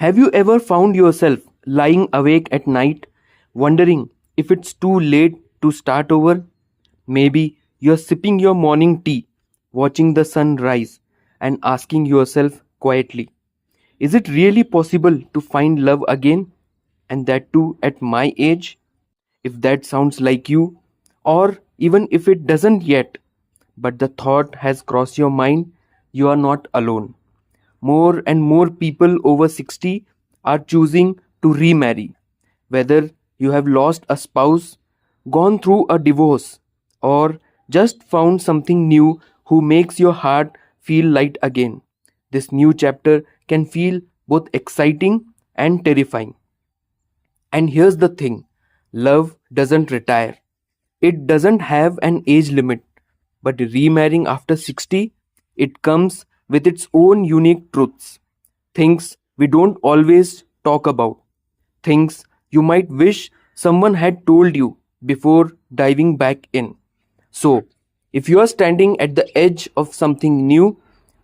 Have you ever found yourself lying awake at night, wondering if it's too late to start over? Maybe you're sipping your morning tea, watching the sun rise, and asking yourself quietly, is it really possible to find love again? And that too at my age? If that sounds like you, or even if it doesn't yet, but the thought has crossed your mind, you are not alone. More and more people over 60 are choosing to remarry. Whether you have lost a spouse, gone through a divorce, or just found something new who makes your heart feel light again, this new chapter can feel both exciting and terrifying. And here's the thing, love doesn't retire. It doesn't have an age limit. But remarrying after 60, it comes with its own unique truths. Things we don't always talk about. Things you might wish someone had told you before diving back in. So, if you are standing at the edge of something new,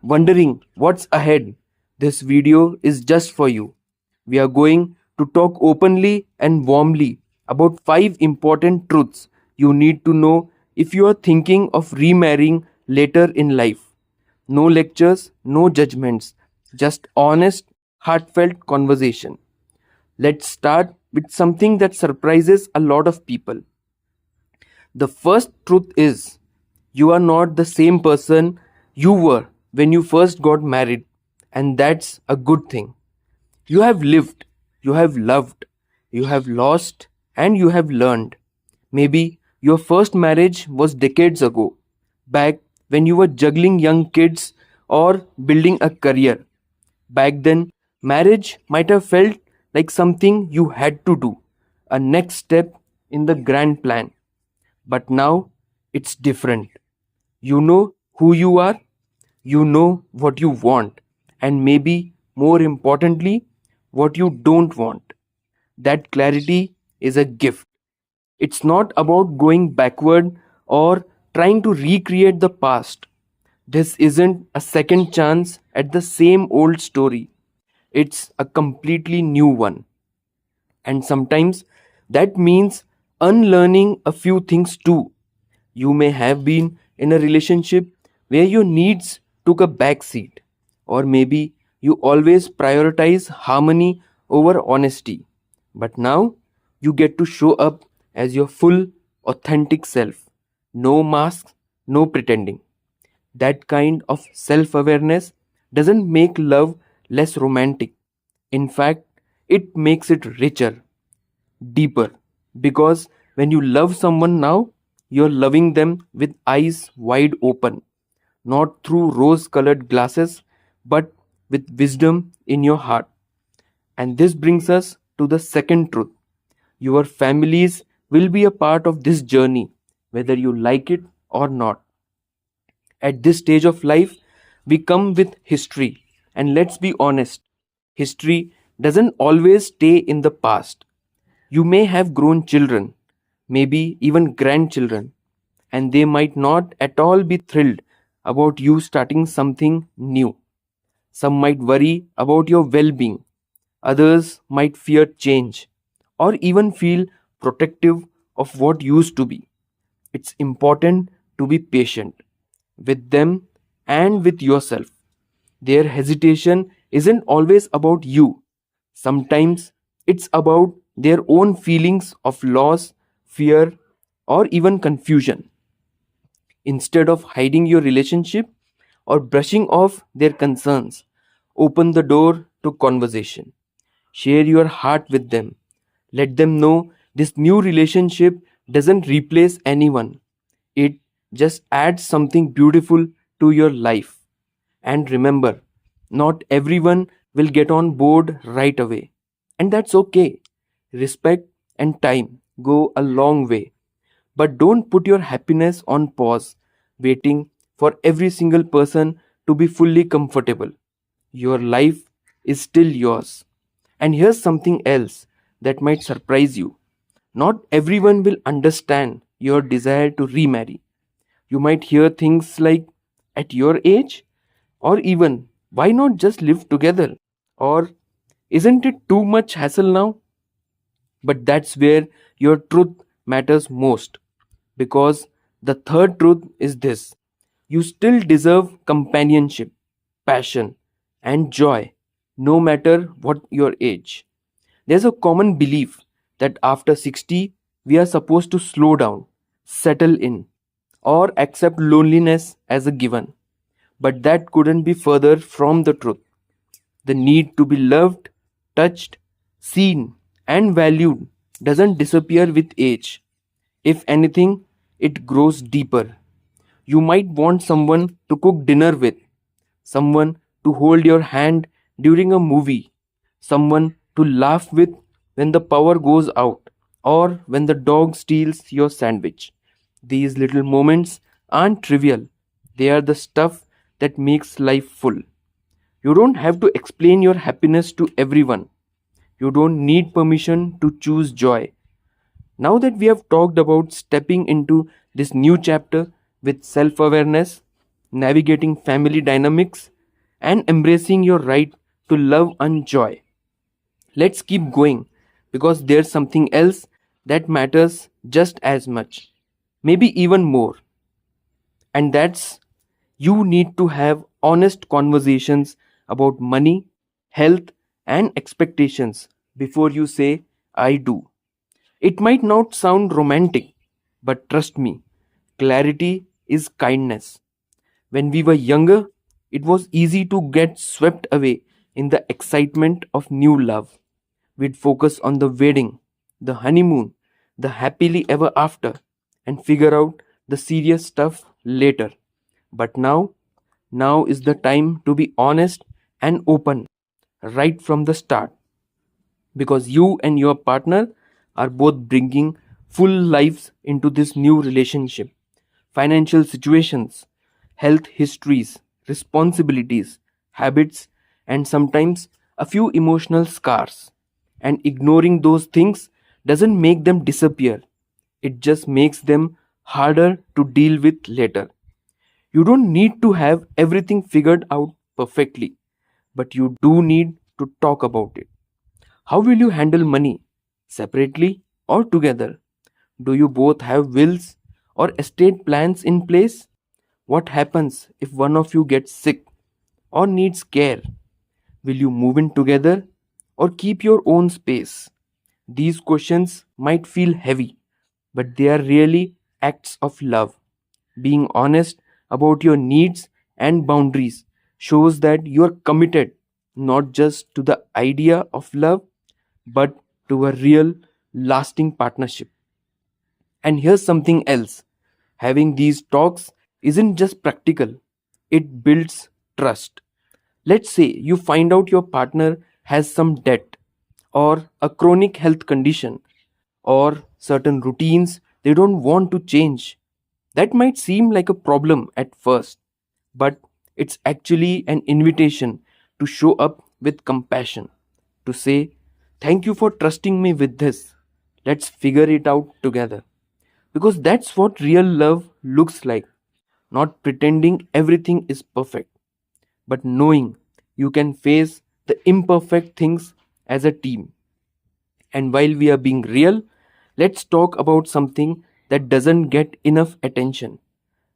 wondering what's ahead, this video is just for you. We are going to talk openly and warmly about 5 important truths you need to know if you are thinking of remarrying later in life. No lectures, no judgments, just honest, heartfelt conversation. Let's start with something that surprises a lot of people. The first truth is you are not the same person you were when you first got married, and that's a good thing. You have lived, you have loved, you have lost, and you have learned. Maybe your first marriage was decades ago, back when you were juggling young kids or building a career. Back then, marriage might have felt like something you had to do, a next step in the grand plan. But now, it's different. You know who you are, you know what you want, and maybe more importantly, what you don't want. That clarity is a gift. It's not about going backward or trying to recreate the past. This isn't a second chance at the same old story. It's a completely new one. And sometimes that means unlearning a few things too. You may have been in a relationship where your needs took a back seat, or maybe you always prioritize harmony over honesty. But now you get to show up as your full, authentic self. No masks, no pretending. That kind of self awareness doesn't make love less romantic. In fact, it makes it richer, deeper. Because when you love someone now, you're loving them with eyes wide open, not through rose colored glasses, but with wisdom in your heart. And this brings us to the second truth. Your families will be a part of this journey, whether you like it or not. At this stage of life, we come with history. And let's be honest, history doesn't always stay in the past. You may have grown children, maybe even grandchildren, and they might not at all be thrilled about you starting something new. Some might worry about your well being, others might fear change, or even feel protective of what used to be. It's important to be patient with them and with yourself. Their hesitation isn't always about you. Sometimes it's about their own feelings of loss, fear, or even confusion. Instead of hiding your relationship or brushing off their concerns, open the door to conversation. Share your heart with them. Let them know this new relationship doesn't replace anyone. It just adds something beautiful to your life. And remember, not everyone will get on board right away. And that's okay. Respect and time go a long way. But don't put your happiness on pause, waiting for every single person to be fully comfortable. Your life is still yours. And here's something else that might surprise you. Not everyone will understand your desire to remarry. You might hear things like, at your age? Or even, why not just live together? Or, Isn't it too much hassle now? But that's where your truth matters most. Because the third truth is this: you still deserve companionship, passion, and joy, no matter what your age. There's a common belief that after 60, we are supposed to slow down, settle in, or accept loneliness as a given. But that couldn't be further from the truth. The need to be loved, touched, seen, and valued doesn't disappear with age. If anything, it grows deeper. You might want someone to cook dinner with, someone to hold your hand during a movie, someone to laugh with when the power goes out, or when the dog steals your sandwich. These little moments aren't trivial, they are the stuff that makes life full. You don't have to explain your happiness to everyone. You don't need permission to choose joy. Now that we have talked about stepping into this new chapter with self awareness, navigating family dynamics, and embracing your right to love and joy, let's keep going because there's something else that matters just as much, maybe even more, and that's you need to have honest conversations about money, health, and expectations before you say, I do. It might not sound romantic, but trust me, clarity is kindness. When we were younger, it was easy to get swept away in the excitement of new love. We'd focus on the wedding, the honeymoon, the happily ever after, and figure out the serious stuff later. But now is the time to be honest and open right from the start, because you and your partner are both bringing full lives into this new relationship. Financial situations, health histories, responsibilities, habits, and sometimes a few emotional scars. And ignoring those things doesn't make them disappear, it just makes them harder to deal with later. You don't need to have everything figured out perfectly, but you do need to talk about it. How will you handle money? Separately or together? Do you both have wills or estate plans in place? What happens if one of you gets sick or needs care? Will you move in together or keep your own space? These questions might feel heavy, but they are really acts of love. Being honest about your needs and boundaries shows that you are committed not just to the idea of love, but to a real, lasting partnership. And here's something else: having these talks isn't just practical, it builds trust. Let's say you find out your partner has some debt, or a chronic health condition, or certain routines they don't want to change. That might seem like a problem at first, but it's actually an invitation to show up with compassion, to say, thank you for trusting me with this. Let's figure it out together. Because that's what real love looks like. Not pretending everything is perfect, but knowing you can face the imperfect things as a team. And while we are being real, let's talk about something that doesn't get enough attention: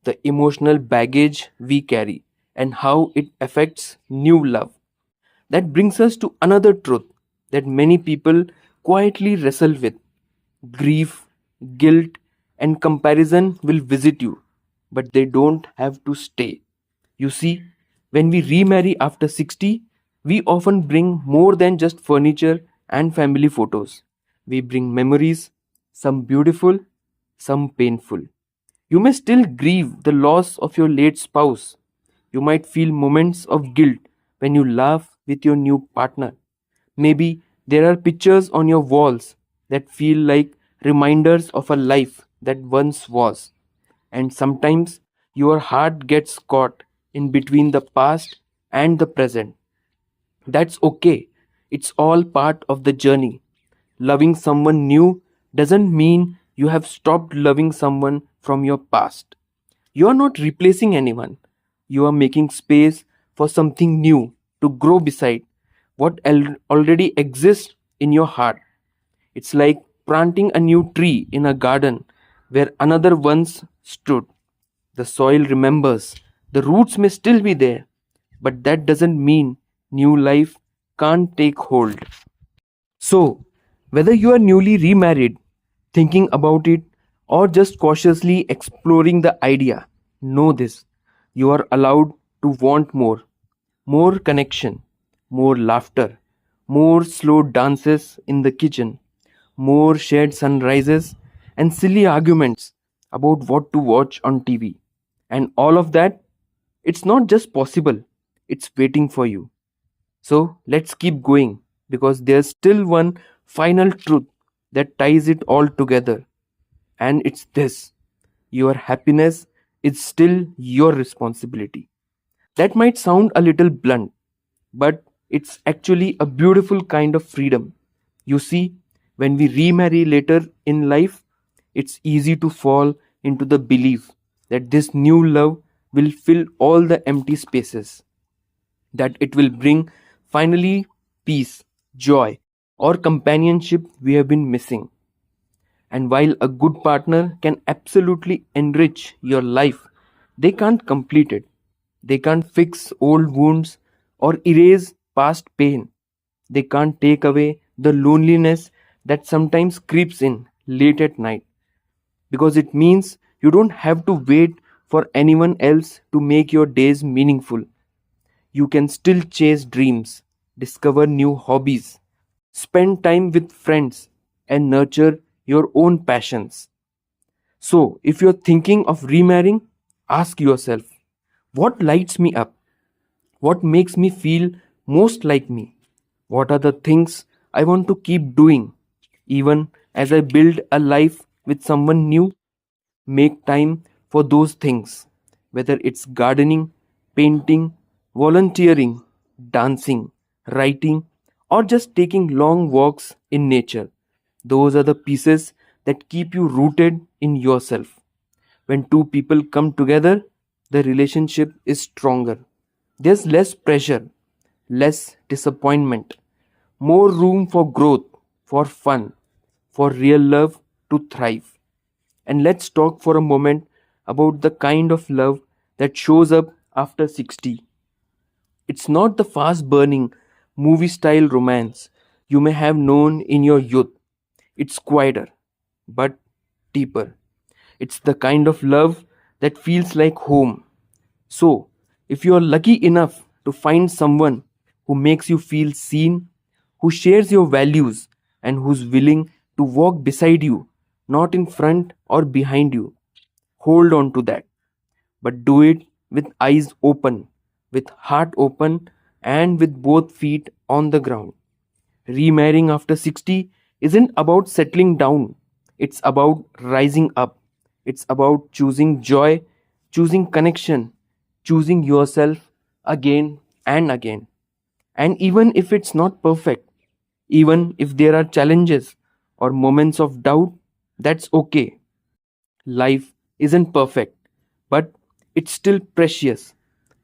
the emotional baggage we carry and how it affects new love. That brings us to another truth that many people quietly wrestle with: grief, guilt, and comparison will visit you, but they don't have to stay. You see, when we remarry after 60, we often bring more than just furniture and family photos. We bring memories, some beautiful, some painful. You may still grieve the loss of your late spouse. You might feel moments of guilt when you laugh with your new partner. Maybe there are pictures on your walls that feel like reminders of a life that once was. And sometimes your heart gets caught in between the past and the present. That's okay. It's all part of the journey. Loving someone new doesn't mean you have stopped loving someone from your past. You are not replacing anyone. You are making space for something new to grow beside. what already exists in your heart. It's like planting a new tree in a garden where another once stood. The soil remembers, the roots may still be there, but that doesn't mean new life can't take hold. So, whether you are newly remarried, thinking about it, or just cautiously exploring the idea, know this: you are allowed to want more. More connection, more laughter, more slow dances in the kitchen, more shared sunrises, and silly arguments about what to watch on TV. And all of that, it's not just possible, it's waiting for you. So let's keep going, because there's still one final truth that ties it all together, and it's this: your happiness is still your responsibility. That might sound a little blunt, but it's actually a beautiful kind of freedom. You see, when we remarry later in life, it's easy to fall into the belief that this new love will fill all the empty spaces, that it will bring finally peace, joy, or companionship we have been missing. And while a good partner can absolutely enrich your life, they can't complete it. They can't fix old wounds or erase past pain. They can't take away the loneliness that sometimes creeps in late at night, because it means you don't have to wait for anyone else to make your days meaningful. You can still chase dreams, discover new hobbies, spend time with friends, and nurture your own passions. So, if you're thinking of remarrying, ask yourself, what lights me up? What makes me feel most like me? What are the things I want to keep doing even as I build a life with someone new? Make time for those things, whether it's gardening, painting, volunteering, dancing, writing, or just taking long walks in nature. Those are the pieces that keep you rooted in yourself. When two people come together, the relationship is stronger. There's less pressure, less disappointment, more room for growth, for fun, for real love to thrive. And let's talk for a moment about the kind of love that shows up after 60. It's not the fast burning, movie style romance you may have known in your youth. It's quieter, but deeper. It's the kind of love that feels like home. So, if you are lucky enough to find someone who makes you feel seen, who shares your values, and who's willing to walk beside you, not in front or behind you, hold on to that. But do it with eyes open, with heart open, and with both feet on the ground. Remarrying after 60 isn't about settling down, it's about rising up. It's about choosing joy, choosing connection, choosing yourself again and again. And even if it's not perfect, even if there are challenges or moments of doubt, that's okay. Life isn't perfect, but it's still precious.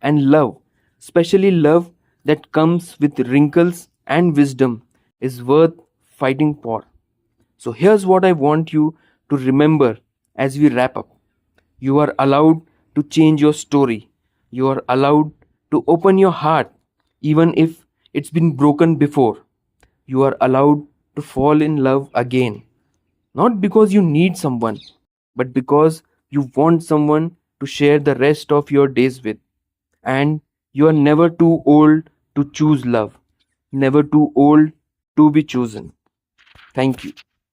And love, especially love that comes with wrinkles and wisdom, is worth fighting for. So here's what I want you to remember as we wrap up: you are allowed to change your story, you are allowed to open your heart, even if it's been broken before. You are allowed to fall in love again, not because you need someone, but because you want someone to share the rest of your days with. And you are never too old to choose love, never too old to be chosen. Thank you.